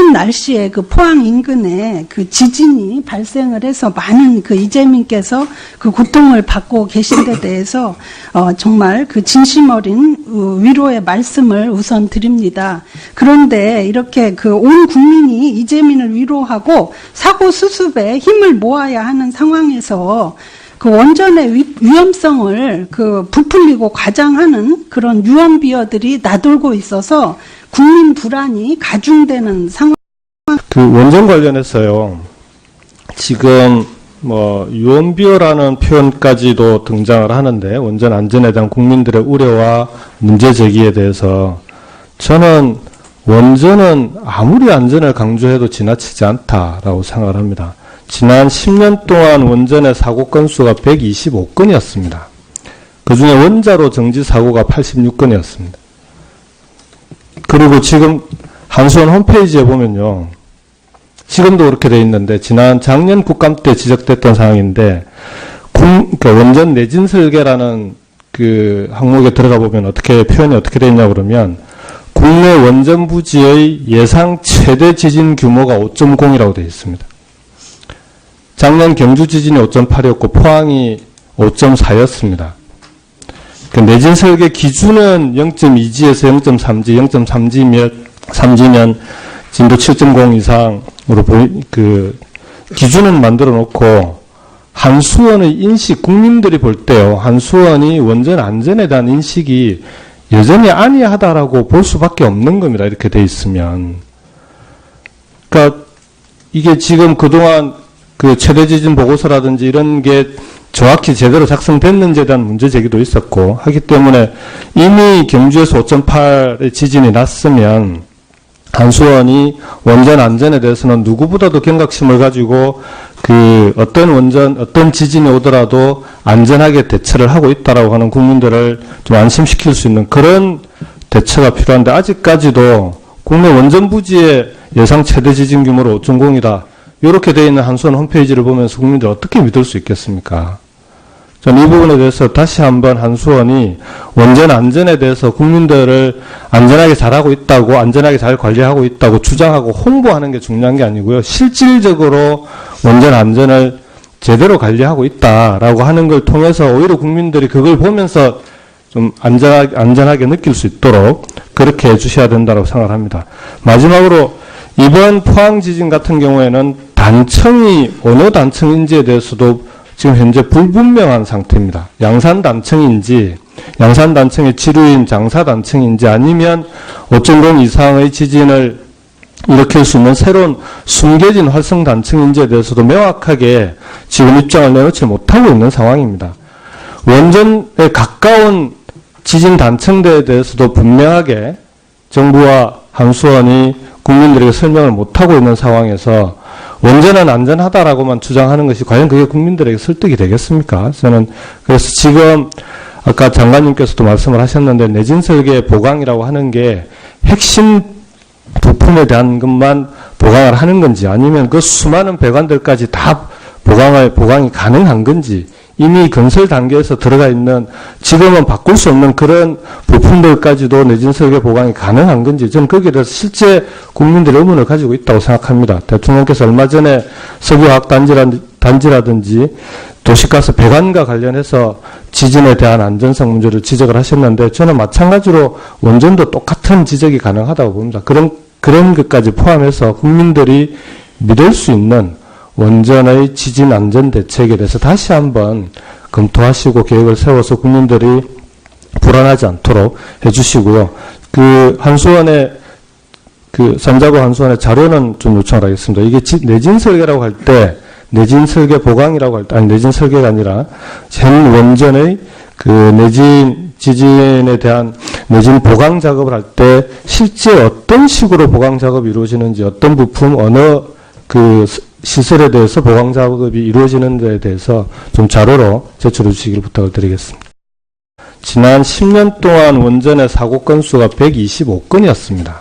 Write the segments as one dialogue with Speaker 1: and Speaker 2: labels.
Speaker 1: 추운 날씨에 그 포항 인근에 그 지진이 발생을 해서 많은 그 이재민께서 그 고통을 받고 계신 데 대해서 정말 그 진심 어린 위로의 말씀을 우선 드립니다. 그런데 이렇게 그 온 국민이 이재민을 위로하고 사고 수습에 힘을 모아야 하는 상황에서 그 원전의 위험성을 그 부풀리고 과장하는 그런 유언비어들이 나돌고 있어서 국민 불안이 가중되는 상황.
Speaker 2: 그 원전 관련해서요. 지금 유언비어라는 표현까지도 등장을 하는데 원전 안전에 대한 국민들의 우려와 문제 제기에 대해서 저는 원전은 아무리 안전을 강조해도 지나치지 않다라고 생각을 합니다. 지난 10년 동안 원전의 사고 건수가 125건이었습니다. 그중에 원자로 정지 사고가 86건이었습니다. 그리고 지금 한수원 홈페이지에 보면요. 지금도 그렇게 돼 있는데 작년 국감 때 지적됐던 사항인데 그러니까 원전 내진 설계라는 그 항목에 들어가 보면 표현이 어떻게 돼 있냐 그러면 국내 원전 부지의 예상 최대 지진 규모가 5.0이라고 되어 있습니다. 작년 경주 지진이 5.8이었고 포항이 5.4였습니다. 그 내진 설계 기준은 0.2지에서 0.3지, 0.3지면 진도 7.0 이상으로 기준은 만들어 놓고 한수원의 인식, 국민들이 볼 때요, 한수원이 원전 안전에 대한 인식이 여전히 아니하다라고 볼 수밖에 없는 겁니다. 이렇게 돼 있으면. 그러니까 이게 지금 그동안 그 최대 지진 보고서라든지 이런 게 정확히 제대로 작성됐는지에 대한 문제 제기도 있었고 하기 때문에 이미 경주에서 5.8의 지진이 났으면 한수원이 원전 안전에 대해서는 누구보다도 경각심을 가지고 그 어떤 지진이 오더라도 안전하게 대처를 하고 있다라고 하는 국민들을 좀 안심시킬 수 있는 그런 대처가 필요한데 아직까지도 국내 원전 부지의 예상 최대 지진 규모로 5.0이다. 이렇게 되어 있는 한수원 홈페이지를 보면서 국민들이 어떻게 믿을 수 있겠습니까? 저는 이 부분에 대해서 다시 한번 한수원이 원전 안전에 대해서 국민들을 안전하게 잘하고 있다고, 안전하게 잘 관리하고 있다고 주장하고 홍보하는 게 중요한 게 아니고요. 실질적으로 원전 안전을 제대로 관리하고 있다라고 하는 걸 통해서 오히려 국민들이 그걸 보면서 좀 안전하게 느낄 수 있도록 그렇게 해주셔야 된다고 생각을 합니다. 마지막으로 이번 포항 지진 같은 경우에는 단청이 어느 단청인지에 대해서도 지금 현재 불분명한 상태입니다. 양산단청인지, 양산단청의 지류인 장사단청인지 아니면 5.0 이상의 지진을 일으킬 수 있는 새로운 숨겨진 활성단청인지에 대해서도 명확하게 지금 입장을 내놓지 못하고 있는 상황입니다. 원전에 가까운 지진 단청대에 대해서도 분명하게 정부와 한수원이 국민들에게 설명을 못하고 있는 상황에서 원전은 안전하다라고만 주장하는 것이 과연 그게 국민들에게 설득이 되겠습니까? 저는 그래서 지금 아까 장관님께서도 말씀을 하셨는데 내진 설계 보강이라고 하는 게 핵심 부품에 대한 것만 보강을 하는 건지 아니면 그 수많은 배관들까지 다 보강이 가능한 건지 이미 건설 단계에서 들어가 있는 지금은 바꿀 수 없는 그런 부품들까지도 내진 설계 보강이 가능한 건지 저는 거기에 대해서 실제 국민들의 의문을 가지고 있다고 생각합니다. 대통령께서 얼마 전에 석유화학단지라든지 도시가스 배관과 관련해서 지진에 대한 안전성 문제를 지적을 하셨는데 저는 마찬가지로 원전도 똑같은 지적이 가능하다고 봅니다. 그런 것까지 포함해서 국민들이 믿을 수 있는 원전의 지진 안전 대책에 대해서 다시 한번 검토하시고 계획을 세워서 국민들이 불안하지 않도록 해주시고요. 삼자구 한수원의 자료는 좀 요청을 하겠습니다. 이게 내진 설계라고 할 때, 내진 설계 보강이라고 할 때, 아니, 내진 설계가 아니라, 현 원전의 내진 지진에 대한 내진 보강 작업을 할 때, 실제 어떤 식으로 보강 작업이 이루어지는지, 어떤 부품, 어느 시설에 대해서 보강 작업이 이루어지는 데에 대해서 좀 자료로 제출해 주시길 부탁을 드리겠습니다. 지난 10년 동안 원전의 사고 건수가 125건이었습니다.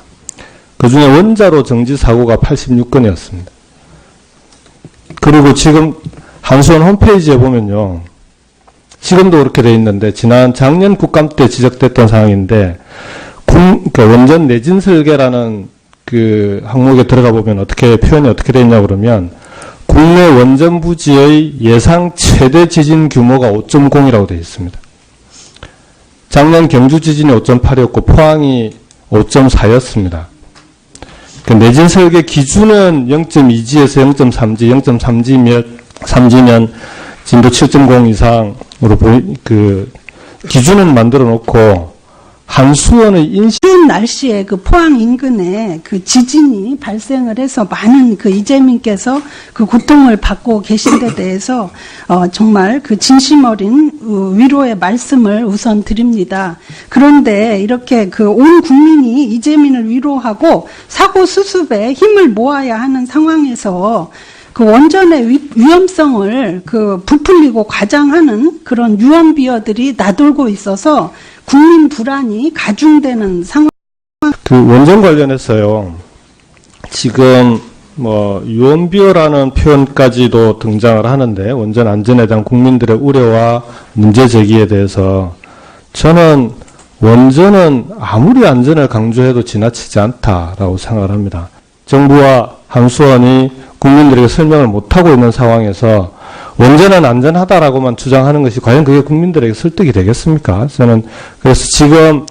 Speaker 2: 그중에 원자로 정지 사고가 86건이었습니다. 그리고 지금 한수원 홈페이지에 보면요. 지금도 그렇게 돼 있는데 작년 국감 때 지적됐던 사항인데 원전 내진 설계라는 그 항목에 들어가 보면 표현이 어떻게 되어 있냐 그러면 국내 원전 부지의 예상 최대 지진 규모가 5.0이라고 되어 있습니다. 작년 경주 지진이 5.8이었고 포항이 5.4였습니다. 그 내진 설계 기준은 0.2지에서 0.3지, 0.3지면 진도 7.0 이상으로 기준은 만들어 놓고 한수원의
Speaker 1: 추운 날씨에 그 포항 인근에 그 지진이 발생을 해서 많은 그 이재민께서 그 고통을 받고 계신 데 대해서 정말 그 진심 어린 위로의 말씀을 우선 드립니다. 그런데 이렇게 그 온 국민이 이재민을 위로하고 사고 수습에 힘을 모아야 하는 상황에서 그 원전의 위험성을 그 부풀리고 과장하는 그런 유언비어들이 나돌고 있어서 국민 불안이 가중되는 상황.
Speaker 2: 그 원전 관련해서요. 지금 유언비어라는 표현까지도 등장을 하는데 원전 안전에 대한 국민들의 우려와 문제 제기에 대해서 저는 원전은 아무리 안전을 강조해도 지나치지 않다라고 생각을 합니다. 정부와 한수원이 국민들에게 설명을 못하고 있는 상황에서 원전은 안전하다라고만 주장하는 것이 과연 그게 국민들에게 설득이 되겠습니까? 저는 그래서 지금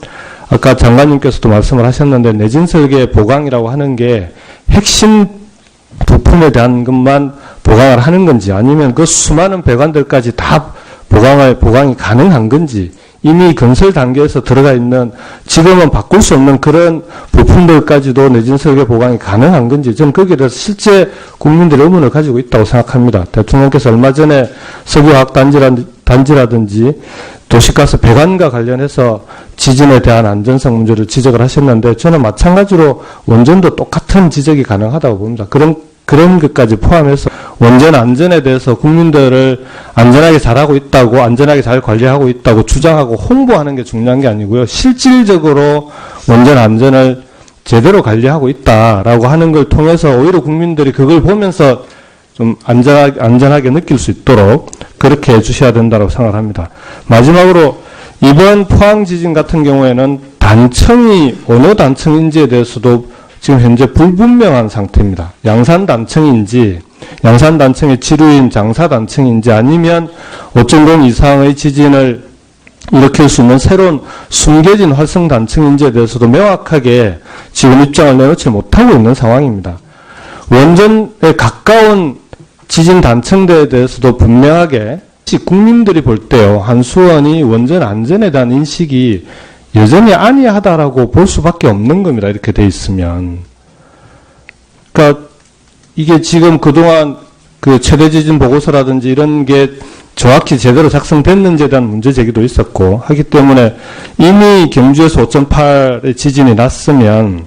Speaker 2: 아까 장관님께서도 말씀을 하셨는데 내진 설계 보강이라고 하는 게 핵심 부품에 대한 것만 보강을 하는 건지 아니면 그 수많은 배관들까지 다 보강이 가능한 건지 이미 건설 단계에서 들어가 있는 지금은 바꿀 수 없는 그런 부품들까지도 내진 설계 보강이 가능한 건지 저는 거기에 대해서 실제 국민들의 의문을 가지고 있다고 생각합니다. 대통령께서 얼마 전에 석유화학단지라든지 도시가스 배관과 관련해서 지진에 대한 안전성 문제를 지적을 하셨는데 저는 마찬가지로 원전도 똑같은 지적이 가능하다고 봅니다. 그런 것까지 포함해서 원전 안전에 대해서 국민들을 안전하게 잘하고 있다고, 안전하게 잘 관리하고 있다고 주장하고 홍보하는 게 중요한 게 아니고요. 실질적으로 원전 안전을 제대로 관리하고 있다라고 하는 걸 통해서 오히려 국민들이 그걸 보면서 좀 안전하게 느낄 수 있도록 그렇게 해주셔야 된다고 생각합니다. 마지막으로 이번 포항 지진 같은 경우에는 단청이 어느 단청인지에 대해서도 지금 현재 불분명한 상태입니다. 양산단청인지 양산단청의 지류인 장사단청인지 아니면 5.0 이상의 지진을 일으킬 수 있는 새로운 숨겨진 활성단청인지에 대해서도 명확하게 지금 입장을 내놓지 못하고 있는 상황입니다. 원전에 가까운 지진 단청대에 대해서도 분명하게 국민들이 볼 때요. 한수원이 원전 안전에 대한 인식이 여전히 아니하다라고 볼 수밖에 없는 겁니다. 이렇게 돼 있으면. 그러니까 이게 지금 그동안 그 최대 지진 보고서라든지 이런 게 정확히 제대로 작성됐는지에 대한 문제 제기도 있었고 하기 때문에 이미 경주에서 5.8의 지진이 났으면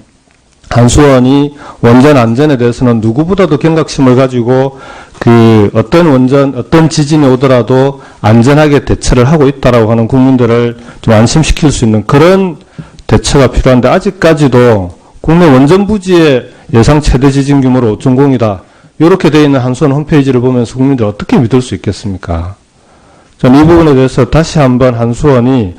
Speaker 2: 한수원이 원전 안전에 대해서는 누구보다도 경각심을 가지고 어떤 지진이 오더라도 안전하게 대처를 하고 있다라고 하는 국민들을 좀 안심시킬 수 있는 그런 대처가 필요한데 아직까지도 국내 원전 부지의 예상 최대 지진 규모로 5.0이다. 이렇게 되어 있는 한수원 홈페이지를 보면서 국민들 어떻게 믿을 수 있겠습니까? 저는 이 부분에 대해서 다시 한번 한수원이